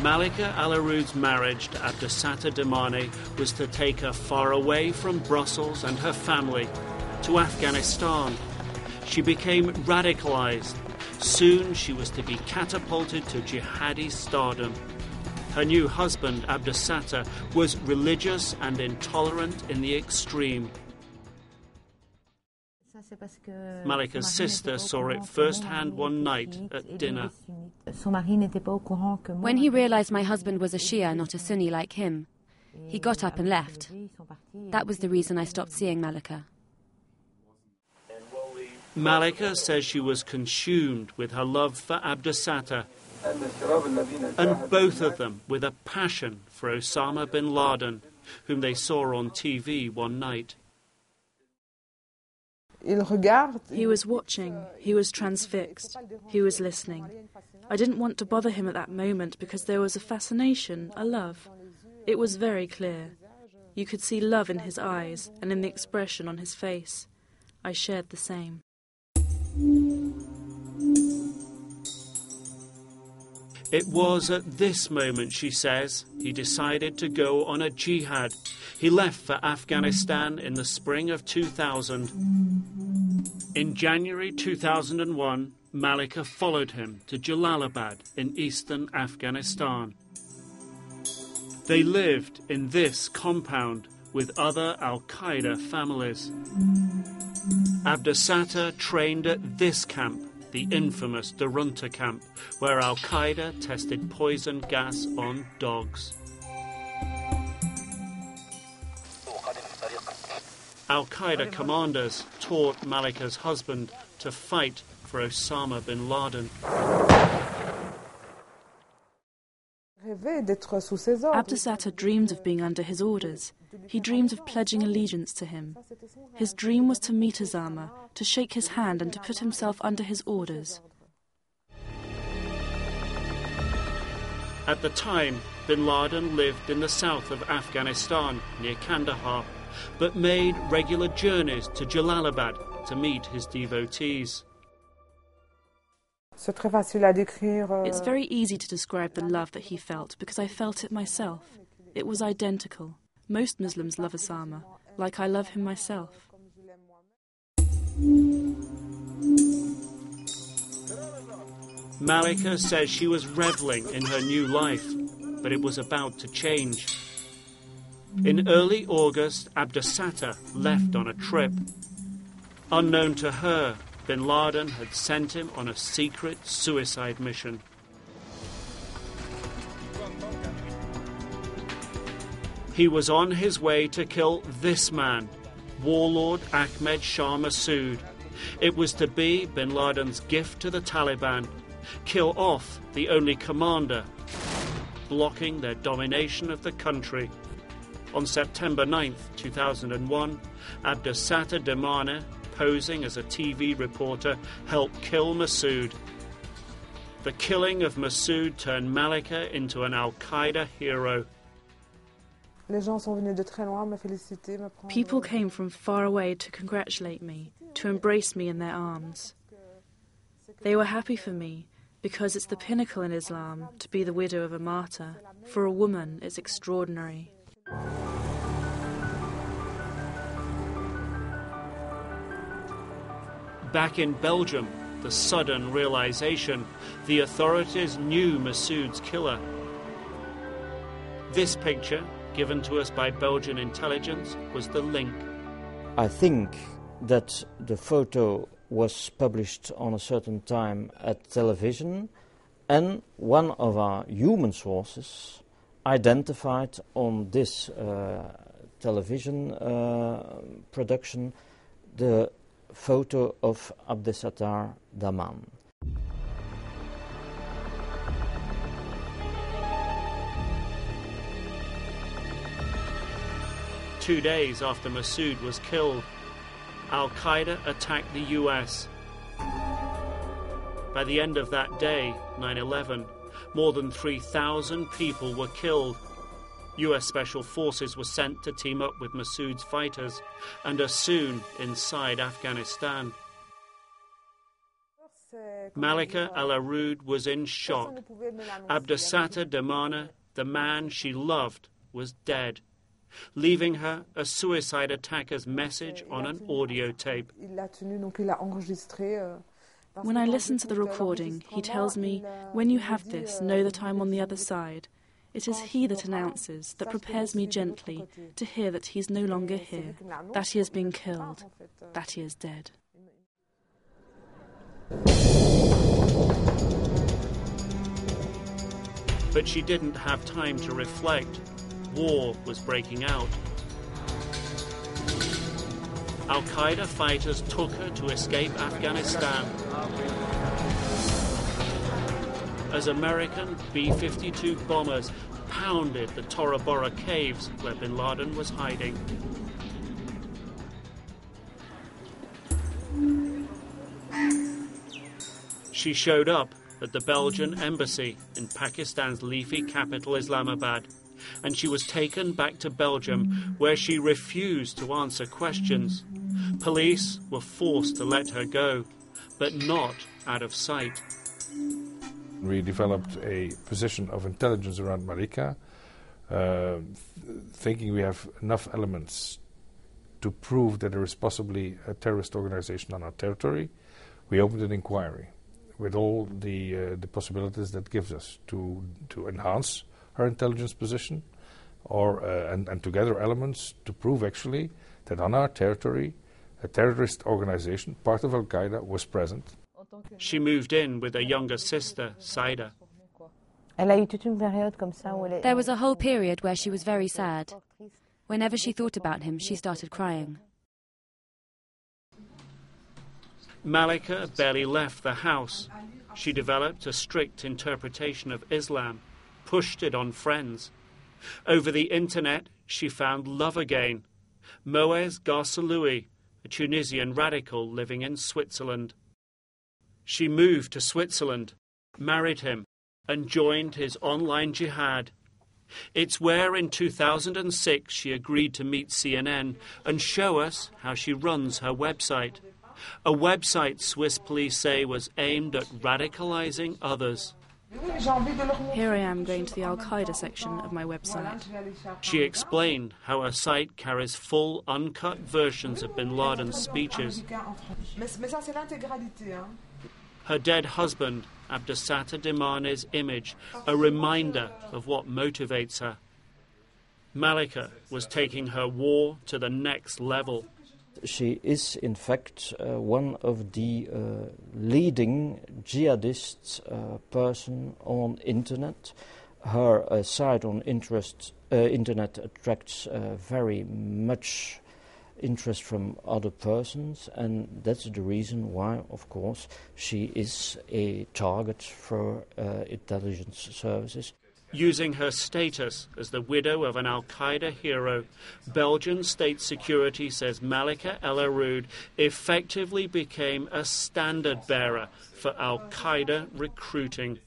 Malika Alaroud's marriage to Abdesattar Damane was to take her far away from Brussels and her family, to Afghanistan. She became radicalized. Soon she was to be catapulted to jihadi stardom. Her new husband, Abdesattar, was religious and intolerant in the extreme. Malika's sister saw it firsthand one night at dinner. When he realized my husband was a Shia, not a Sunni like him, he got up and left. That was the reason I stopped seeing Malika. Malika says she was consumed with her love for Abdesattar, and both of them with a passion for Osama bin Laden, whom they saw on TV one night. He was watching, he was transfixed, he was listening. I didn't want to bother him at that moment because there was a fascination, a love. It was very clear. You could see love in his eyes and in the expression on his face. I shared the same. It was at this moment, she says, he decided to go on a jihad. He left for Afghanistan in the spring of 2000. In January 2001, Malika followed him to Jalalabad in eastern Afghanistan. They lived in this compound with other Al-Qaeda families. Abdesattar trained at this camp, the infamous Darunta camp, where Al-Qaeda tested poison gas on dogs. Al-Qaeda commanders taught Malika's husband to fight for Osama bin Laden. Abdesattar dreamed of being under his orders. He dreamed of pledging allegiance to him. His dream was to meet Osama, to shake his hand and to put himself under his orders. At the time, bin Laden lived in the south of Afghanistan, near Kandahar, but made regular journeys to Jalalabad to meet his devotees. It's very easy to describe the love that he felt because I felt it myself. It was identical. Most Muslims love Osama, like I love him myself. Malika says she was reveling in her new life, but it was about to change. In early August, Abdesattar left on a trip. Unknown to her, bin Laden had sent him on a secret suicide mission. He was on his way to kill this man, warlord Ahmed Shah Massoud. It was to be bin Laden's gift to the Taliban, kill off the only commander, blocking their domination of the country. On September 9th, 2001, Abdesattar Damane, posing as a TV reporter, helped kill Massoud. The killing of Massoud turned Malika into an Al-Qaeda hero. People came from far away to congratulate me, to embrace me in their arms. They were happy for me because it's the pinnacle in Islam to be the widow of a martyr. For a woman, it's extraordinary. Back in Belgium, the sudden realization, the authorities knew Massoud's killer. This picture, given to us by Belgian intelligence, was the link. I think that the photo was published on a certain time at television, and one of our human sources identified on this television production the photo of Abdesattar Damane. Two days after Massoud was killed, Al-Qaeda attacked the US. By the end of that day, 9/11, more than 3,000 people were killed. US Special Forces were sent to team up with Massoud's fighters and are soon inside Afghanistan. Malika El Aroud was in shock. Abdesata Damana, the man she loved, was dead, leaving her a suicide attacker's message on an audio tape. When I listen to the recording, he tells me, "When you have this, know that I'm on the other side." It is he that announces, that prepares me gently to hear that he's no longer here, that he has been killed, that he is dead. But she didn't have time to reflect. War was breaking out. Al-Qaeda fighters took her to escape Afghanistan. As American B-52 bombers pounded the Tora Bora caves where bin Laden was hiding. She showed up at the Belgian embassy in Pakistan's leafy capital Islamabad, and she was taken back to Belgium, where she refused to answer questions. Police were forced to let her go, but not out of sight. We developed a position of intelligence around Malika, thinking we have enough elements to prove that there is possibly a terrorist organization on our territory. We opened an inquiry with all the possibilities that gives us to enhance our intelligence position, and to gather elements to prove actually that on our territory a terrorist organization, part of Al-Qaeda, was present. She moved in with her younger sister, Saida. There was a whole period where she was very sad. Whenever she thought about him, she started crying. Malika barely left the house. She developed a strict interpretation of Islam, pushed it on friends. Over the internet, she found love again. Moez Garsaloui, a Tunisian radical living in Switzerland. She moved to Switzerland, married him, and joined his online jihad. It's where in 2006 she agreed to meet CNN and show us how she runs her website. A website Swiss police say was aimed at radicalizing others. Here I am going to the Al-Qaeda section of my website. She explained how her site carries full, uncut versions of bin Laden's speeches. Her dead husband, Abdesata Damane's image, a reminder of what motivates her. Malika was taking her war to the next level. She is, in fact, one of the leading jihadist person on internet. Her site on internet attracts very much interest from other persons, and that's the reason why, of course, she is a target for intelligence services. Using her status as the widow of an Al-Qaeda hero, Belgian state security says Malika El Aroud effectively became a standard bearer for Al-Qaeda recruiting.